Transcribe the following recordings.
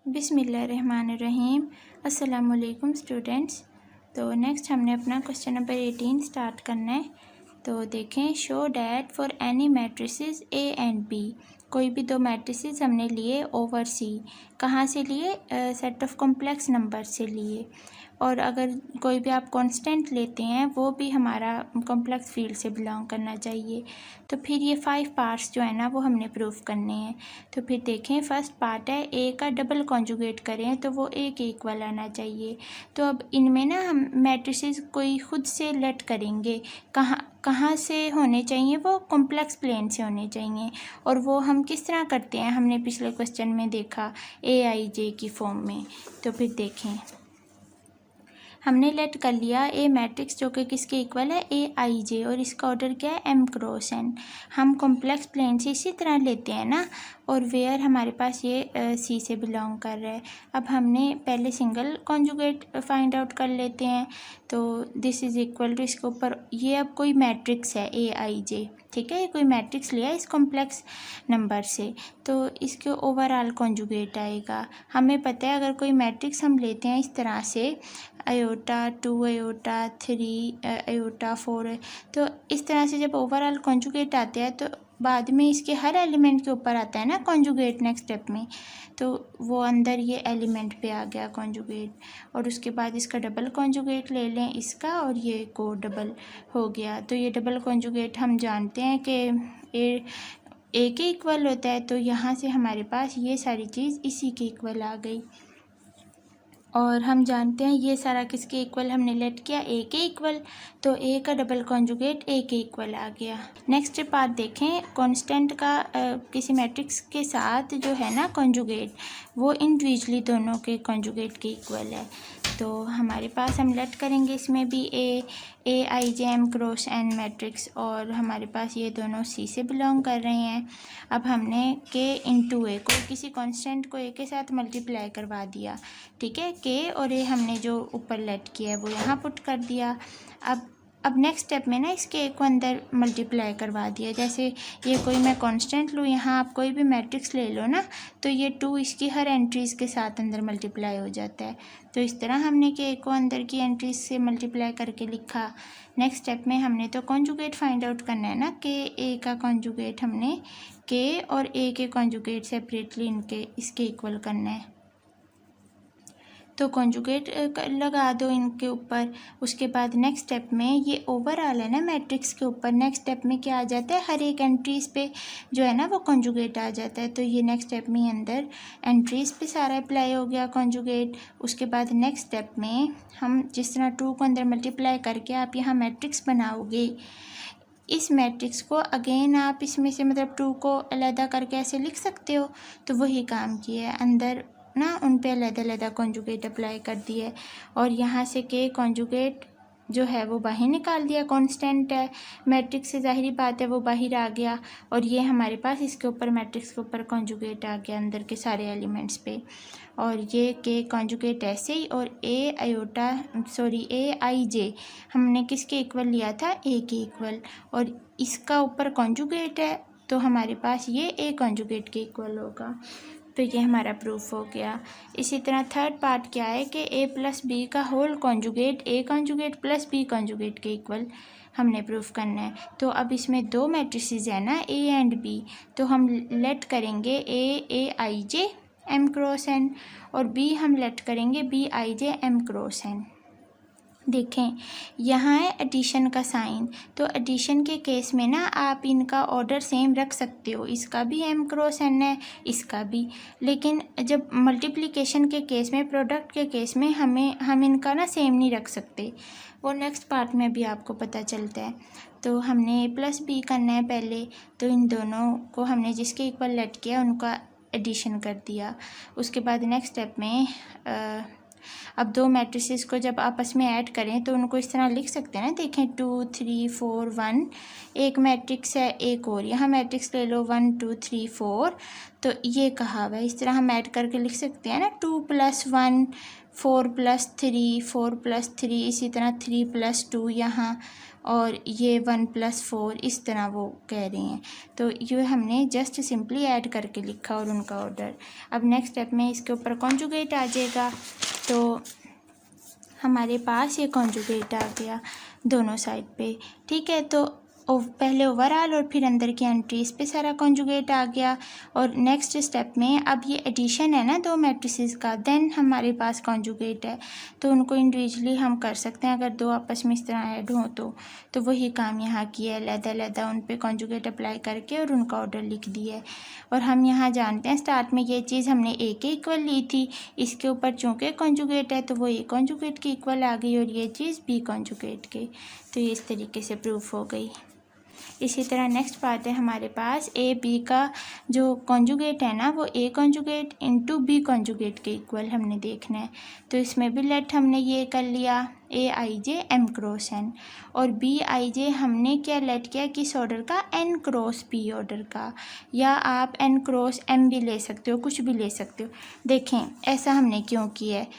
बिस्मिल्लाहिर्रहमानिर्रहीम। अस्सलामुअलैकुम स्टूडेंट्स। तो नेक्स्ट हमने अपना क्वेश्चन नंबर 18 स्टार्ट करना है। तो देखें, show that for any matrices A and B, कोई भी दो मैट्रिसेस हमने लिए ओवर सी। कहाँ से लिए? सेट ऑफ कॉम्प्लेक्स नंबर से लिए। और अगर कोई भी आप कांस्टेंट लेते हैं वो भी हमारा कॉम्प्लेक्स फील्ड से बिलोंग करना चाहिए। तो फिर ये 5 पार्ट्स जो है ना वो हमने प्रूफ करने हैं। तो फिर देखें, फर्स्ट पार्ट है ए का डबल कॉन्जुगेट करें तो वो ए के इक्वल आना चाहिए। तो अब इनमें ना हम मैट्रिसेस कोई खुद से लेट करेंगे, कहाँ से होने चाहिए? वो कॉम्प्लेक्स प्लेन से होने चाहिए। और वो हम किस तरह करते हैं, हमने पिछले क्वेश्चन में देखा ए आई जे की फॉर्म में। तो फिर देखें, हमने लेट कर लिया ए मैट्रिक्स जो कि किसके इक्वल है? ए आई जे, और इसका ऑर्डर क्या है? M cross N. हम कॉम्प्लेक्स प्लेन से इसी तरह लेते हैं ना, और वेयर हमारे पास ये सी से बिलोंग कर रहा है। अब हमने पहले सिंगल कॉन्जुगेट फाइंड आउट कर लेते हैं। तो दिस इज़ इक्वल टू, इसके ऊपर ये अब कोई मैट्रिक्स है ए आई जे, ठीक है, ये कोई मैट्रिक्स लिया इस कॉम्प्लेक्स नंबर से, तो इसके ओवरऑल कॉन्जुगेट आएगा। हमें पता है अगर कोई मैट्रिक्स हम लेते हैं इस तरह से, आयोटा 2 आयोटा 3 आयोटा 4, तो इस तरह से जब ओवरऑल कॉन्जुगेट आते हैं तो बाद में इसके हर एलिमेंट के ऊपर आता है ना कॉन्जुगेट नेक्स्ट स्टेप में। तो वो अंदर ये एलिमेंट पे आ गया कॉन्जुगेट, और उसके बाद इसका डबल कॉन्जुगेट ले लें इसका, और ये को डबल हो गया। तो ये डबल कॉन्जुगेट हम जानते हैं कि ए के इक्वल होता है, तो यहाँ से हमारे पास ये सारी चीज़ इसी के इक्वल आ गई। और हम जानते हैं ये सारा किसके इक्वल हमने लेट किया? ए के इक्वल। तो ए का डबल कॉन्जुगेट ए के इक्वल आ गया। नेक्स्ट पार्ट देखें, कांस्टेंट का किसी मैट्रिक्स के साथ जो है ना कॉन्जुगेट, वो इंडिविजुअली दोनों के कॉन्जुगेट के इक्वल है। तो हमारे पास हम लेट करेंगे इसमें भी ए I J M cross N matrix, और हमारे पास ये दोनों सी से बिलोंग कर रहे हैं। अब हमने के इंटू ए को, किसी कांस्टेंट को ए के साथ मल्टीप्लाई करवा दिया, ठीक है, के और ए हमने जो ऊपर लेट किया है वो यहाँ पुट कर दिया। अब नेक्स्ट स्टेप में ना इसके ए को अंदर मल्टीप्लाई करवा दिया। जैसे ये कोई मैं कांस्टेंट लूँ, यहाँ आप कोई भी मैट्रिक्स ले लो ना, तो ये 2 इसकी हर एंट्रीज़ के साथ अंदर मल्टीप्लाई हो जाता है। तो इस तरह हमने के ए को अंदर की एंट्रीज से मल्टीप्लाई करके लिखा। नेक्स्ट स्टेप में हमने तो कॉन्जुगेट फाइंड आउट करना है ना, के ए का कॉन्जुगेट हमने के और ए के कॉन्जुगेट सेपरेटली इनके इसके इक्वल करना है। तो कॉन्जुगेट लगा दो इनके ऊपर। उसके बाद नेक्स्ट स्टेप में ये ओवरऑल है ना मैट्रिक्स के ऊपर, नेक्स्ट स्टेप में क्या आ जाता है? हर एक एंट्रीज़ पे जो है ना वो कॉन्जुगेट आ जाता है। तो ये नेक्स्ट स्टेप में अंदर एंट्रीज़ पे सारा अप्लाई हो गया कॉन्जुगेट। उसके बाद नेक्स्ट स्टेप में हम जिस तरह 2 को अंदर मल्टीप्लाई करके आप यहाँ मैट्रिक्स बनाओगे, इस मैट्रिक्स को अगेन आप इसमें से मतलब 2 को अलहदा करके ऐसे लिख सकते हो। तो वही काम किया है, अंदर ना उन पे अलग-अलग कॉन्जुगेट अप्लाई कर दिए, और यहाँ से के कॉन्जुगेट जो है वो बाहर निकाल दिया। कांस्टेंट है मैट्रिक्स से, जाहिर बात है वो बाहर आ गया, और ये हमारे पास इसके ऊपर मैट्रिक्स के ऊपर कॉन्जुगेट आ गया अंदर के सारे एलिमेंट्स पे। और ये के कॉन्जुगेट ऐसे ही, और ए आई जे हमने किसके इक्वल लिया था? ए के इक्वल, और इसका ऊपर कॉन्जुगेट है तो हमारे पास ये ए कॉन्जुगेट के इक्वल होगा। तो ये हमारा प्रूफ हो गया। इसी तरह थर्ड पार्ट क्या है कि ए प्लस बी का whole conjugate A conjugate plus B conjugate के इक्वल हमने प्रूफ करना है। तो अब इसमें 2 मैट्रिसेस है ना, ए एंड बी, तो हम लेट करेंगे A I J M cross N, और बी हम लेट करेंगे B I J M cross N. देखें, यहाँ है एडिशन का साइन, तो एडिशन के केस में ना आप इनका ऑर्डर सेम रख सकते हो, इसका भी एम क्रॉस एन है, इसका भी। लेकिन जब मल्टीप्लिकेशन के केस में, प्रोडक्ट के केस में हम इनका ना सेम नहीं रख सकते, वो नेक्स्ट पार्ट में भी आपको पता चलता है। तो हमने ए प्लस बी करना है पहले, तो इन दोनों को हमने जिसके इक्वल लेट किया उनका एडिशन कर दिया। उसके बाद नेक्स्ट स्टेप में अब 2 मैट्रिसेस को जब आपस में ऐड करें तो उनको इस तरह लिख सकते हैं ना। देखें 2 3 4 1, एक मैट्रिक्स है, एक और यहाँ मैट्रिक्स ले लो 1 2 3 4, तो ये कहा हुआ है इस तरह हम ऐड करके लिख सकते हैं ना। 2 + 1 4 + 3 4 + 3, इसी तरह 3 + 2 यहाँ, और ये 1+4 इस तरह वो कह रहे हैं। तो ये हमने जस्ट सिंपली ऐड करके लिखा और उनका ऑर्डर। अब नेक्स्ट स्टेप में इसके ऊपर कॉन्जुगेट आ जाएगा। तो हमारे पास ये कॉन्जुगेट आ गया दोनों साइड पे, ठीक है। तो पहले ओवरऑल और फिर अंदर की एंट्रीज पे सारा कॉन्जुगेट आ गया। और नेक्स्ट स्टेप में अब ये एडिशन है ना दो मैट्रिसेस का, देन हमारे पास कॉन्जुगेट है। तो उनको इंडिविजुअली हम कर सकते हैं अगर दो आपस में इस तरह ऐड हों तो वही काम यहाँ किया है, अलग-अलग उन पे कॉन्जुगेट अप्लाई करके और उनका ऑर्डर लिख दिया है। और हम यहाँ जानते हैं स्टार्ट में ये चीज़ हमने ए के इक्वल ली थी, इसके ऊपर चूँकि कॉन्जुगेट है तो वो ए कॉन्जुगेट के इक्वल आ गई और ये चीज़ बी कॉन्जुगेट के। तो ये इस तरीके से प्रूफ हो गई। इसी तरह नेक्स्ट पार्ट है हमारे पास ए बी का जो कॉन्जुगेट है ना वो A conjugate into B conjugate के इक्वल हमने देखना है। तो इसमें भी लेट हमने ये कर लिया ए I J M cross N, और बी आई जे हमने क्या लेट किया किस ऑर्डर का, एन क्रॉस पी ऑर्डर का, या आप एन क्रॉस एम भी ले सकते हो, कुछ भी ले सकते हो। देखें ऐसा हमने क्यों किया है,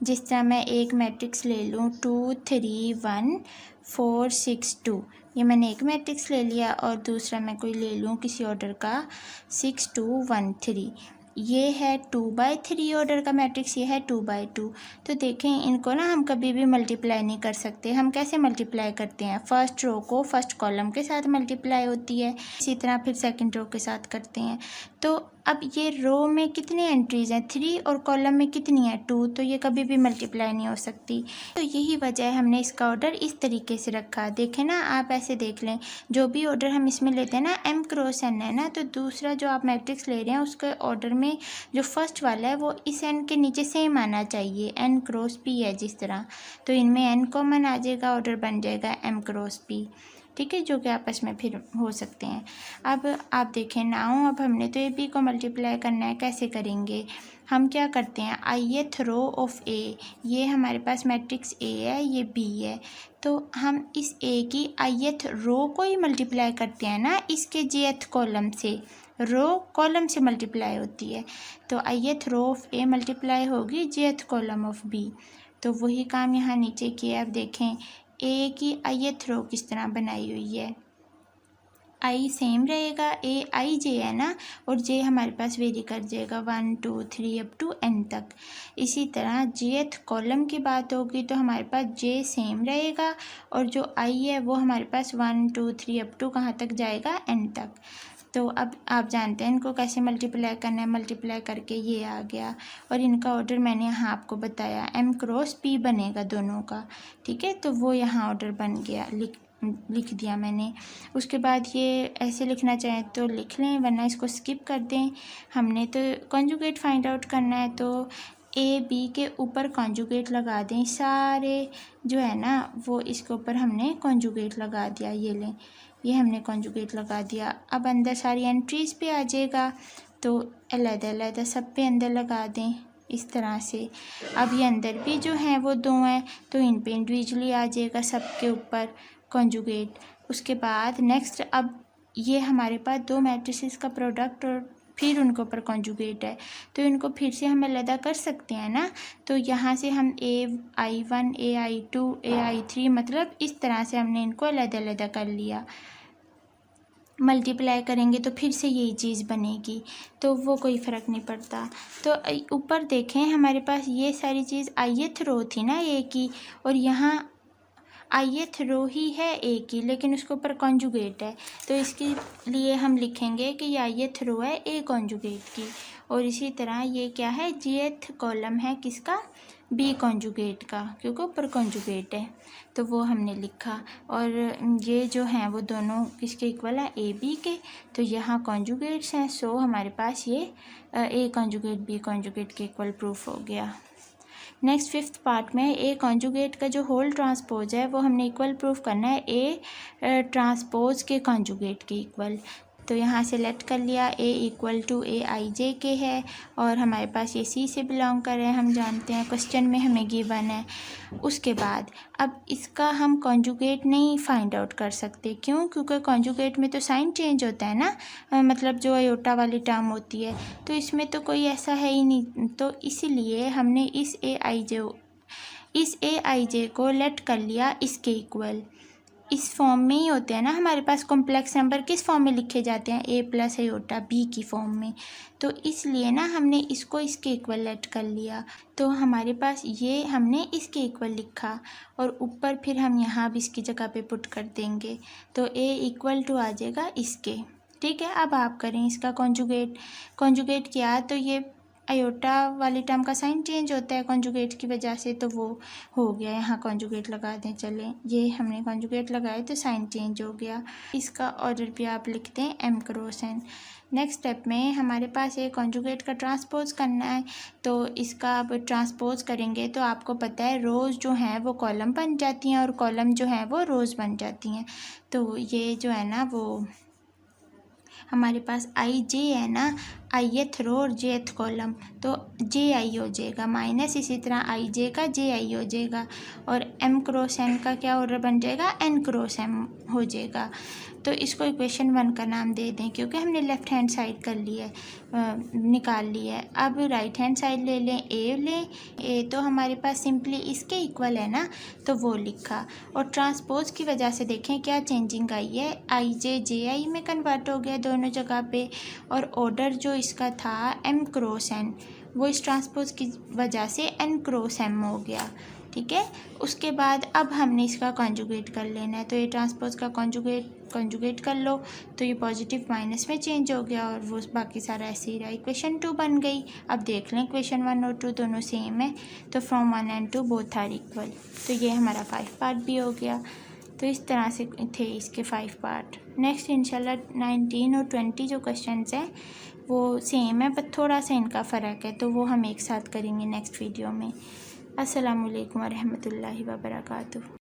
जिस तरह मैं एक मैट्रिक्स ले लूँ 2 3 1 4 6 2, ये मैंने एक मैट्रिक्स ले लिया, और दूसरा मैं कोई ले लूँ किसी ऑर्डर का 6 2 1 3, ये है 2/3 ऑर्डर का मैट्रिक्स, ये है 2/2। तो देखें इनको ना हम कभी भी मल्टीप्लाई नहीं कर सकते। हम कैसे मल्टीप्लाई करते हैं, फर्स्ट रो को फर्स्ट कॉलम के साथ मल्टीप्लाई होती है, इसी तरह फिर सेकंड रो के साथ करते हैं। तो अब ये रो में कितनी एंट्रीज़ हैं 3 और कॉलम में कितनी है 2, तो ये कभी भी मल्टीप्लाई नहीं हो सकती। तो यही वजह है हमने इसका ऑर्डर इस तरीके से रखा। देखें ना आप ऐसे देख लें, जो भी ऑर्डर हम इसमें लेते हैं ना एम क्रॉस एन है ना, तो दूसरा जो आप मैट्रिक्स ले रहे हैं उसके ऑर्डर में जो फर्स्ट वाला है वो इस एन के नीचे सेम आना चाहिए, एन क्रॉस पी है जिस तरह। तो इनमें एन कॉमन आ जाएगा, ऑर्डर बन जाएगा एम क्रॉस पी, ठीक है, जो कि आपस में फिर हो सकते हैं। अब आप देखें नाउ, अब हमने तो ए बी को मल्टीप्लाई करना है, कैसे करेंगे, हम क्या करते हैं आईएथ रो ऑफ ए, ये हमारे पास मैट्रिक्स ए है, ये बी है, तो हम इस ए की आईएथ रो को ही मल्टीप्लाई करते हैं ना इसके जेथ कॉलम से, रो कॉलम से मल्टीप्लाई होती है, तो ith row of A multiply होगी जेथ कॉलम ऑफ बी। तो वही काम यहाँ नीचे किया। अब देखें ए की आईएथ रो किस तरह बनाई हुई है, आई सेम रहेगा, ए आई जे है ना, और जे हमारे पास वेरी कर जाएगा 1 2 3 अप टू एन तक। इसी तरह जेथ कॉलम की बात होगी तो हमारे पास जे सेम रहेगा, और जो आई है वो हमारे पास 1 2 3 अप टू कहाँ तक जाएगा, एन तक। तो अब आप जानते हैं इनको कैसे मल्टीप्लाई करना है, मल्टीप्लाई करके ये आ गया, और इनका ऑर्डर मैंने यहाँ आपको बताया एम क्रॉस पी बनेगा दोनों का, ठीक है। तो वो यहाँ ऑर्डर बन गया, लिख दिया मैंने। उसके बाद ये ऐसे लिखना चाहें तो लिख लें, वरना इसको स्किप कर दें। हमने तो कॉन्जुगेट फाइंड आउट करना है, तो ए बी के ऊपर कॉन्जुगेट लगा दें, सारे जो है ना वो इसके ऊपर हमने कॉन्जुगेट लगा दिया, ये लें, ये हमने कॉन्जुगेट लगा दिया। अब अंदर सारी एंट्रीज़ पे आ जाएगा, तो अलग-अलग सब पे अंदर लगा दें इस तरह से। अब ये अंदर भी जो हैं वो 2 हैं, तो इन पे इंडिविजुअली आ जाएगा सब के ऊपर कॉन्जुगेट। उसके बाद नेक्स्ट, अब ये हमारे पास 2 मैट्रिसेस का प्रोडक्ट और फिर उनके ऊपर कॉन्जुगेट है, तो इनको फिर से हम अलग कर सकते हैं ना। तो यहाँ से हम AI1 AI2 AI3 मतलब इस तरह से हमने इनको अलग कर लिया। मल्टीप्लाई करेंगे तो फिर से यही चीज़ बनेगी, तो वो कोई फ़र्क नहीं पड़ता। तो ऊपर देखें हमारे पास ये सारी चीज़ आईएथ रो थी ना ए की, और यहाँ आईएथ रो ही है ए की, लेकिन उसके ऊपर कॉन्जुगेट है, तो इसके लिए हम लिखेंगे कि ये आईएथ रो है ए कॉन्जुगेट की। और इसी तरह ये क्या है, जेथ कॉलम है किसका, बी कॉन्जुगेट का, क्योंकि ऊपर कॉन्जुगेट है, तो वो हमने लिखा। और ये जो हैं वो दोनों किसके इक्वल है, ए बी के, तो यहाँ कॉन्जुगेट्स हैं, सो हमारे पास ये ए कॉन्जुगेट बी कॉन्जुगेट के इक्वल प्रूफ हो गया। नेक्स्ट 5th पार्ट में ए कॉन्जुगेट का जो होल ट्रांसपोज है वो हमने इक्वल प्रूफ करना है ए ट्रांसपोज के कॉन्जुगेट के इक्वल। तो यहाँ से लेट कर लिया, ए इक्वल टू ए आई जे के है, और हमारे पास ये सी से बिलोंग कर रहे हैं, हम जानते हैं क्वेश्चन में हमें गिवन है। उसके बाद अब इसका हम कॉन्जुगेट नहीं फाइंड आउट कर सकते, क्यों, क्योंकि कॉन्जुगेट में तो साइन चेंज होता है ना, मतलब जो आयोटा वाली टर्म होती है, तो इसमें तो कोई ऐसा है ही नहीं, तो इसीलिए हमने इस ए आई जे को लेट कर लिया इसके इक्वल, इस फॉर्म में ही होते हैं ना, हमारे पास कॉम्प्लेक्स नंबर किस फॉर्म में लिखे जाते हैं, a प्लस आयोटा b की फॉर्म में। तो इसलिए ना हमने इसको इसके इक्वल लेट कर लिया, तो हमारे पास ये हमने इसके इक्वल लिखा और ऊपर फिर हम यहाँ भी इसकी जगह पे पुट कर देंगे, तो a इक्वल टू आ जाएगा इसके। ठीक है, अब आप करें इसका कॉन्जुगेट किया तो ये आयोटा वाली टर्म का साइन चेंज होता है कॉन्जुगेट की वजह से, तो वो हो गया। यहाँ कॉन्जुगेट लगा दें, चलें ये हमने कॉन्जुगेट लगाया तो साइन चेंज हो गया। इसका ऑर्डर भी आप लिखते हैं m cross n। Next step में हमारे पास एक कॉन्जुगेट का ट्रांसपोज करना है, तो इसका अब ट्रांसपोज करेंगे तो आपको पता है रोज़ जो हैं वो कॉलम बन जाती हैं और कॉलम जो हैं वो रोज़ बन जाती हैं। तो ये जो है ना वो हमारे पास आई जे है ना, ith रो और jth कॉलम, तो जे आई हो जाएगा माइनस, इसी तरह आई जे का जे आई हो जाएगा और m क्रॉस n का क्या ऑर्डर बन जाएगा, n क्रॉस m हो जाएगा। तो इसको इक्वेशन 1 का नाम दे दें क्योंकि हमने लेफ़्ट हैंड साइड कर ली है, निकाल ली है। अब राइट हैंड साइड ले लें, a तो हमारे पास सिंपली इसके इक्वल है ना, तो वो लिखा। और ट्रांसपोज की वजह से देखें क्या चेंजिंग आई है, आई जे जे आई में कन्वर्ट हो गया दोनों जगह पे, और ऑर्डर जो इसका था m क्रॉस n वो इस ट्रांसपोज की वजह से n क्रॉस m हो गया। ठीक है, उसके बाद अब हमने इसका कॉन्जुगेट कर लेना है, तो ये ट्रांसपोज का कॉन्जुगेट कर लो तो ये पॉजिटिव माइनस में चेंज हो गया और वो बाकी सारा ऐसे ही रहा। इक्वेशन 2 बन गई। अब देख लें इक्वेशन 1 और 2 दोनों सेम है, तो from 1 and 2 both are equal. तो ये हमारा 5 पार्ट भी हो गया। तो इस तरह से थे इसके 5 पार्ट। नेक्स्ट इंशाल्लाह 19 और 20 जो क्वेश्चंस हैं वो सेम है पर थोड़ा सा इनका फ़र्क है, तो वो हम एक साथ करेंगे नेक्स्ट वीडियो में। अस्सलामुअलैकुम वरहमतुल्लाहि वबरकातुहू।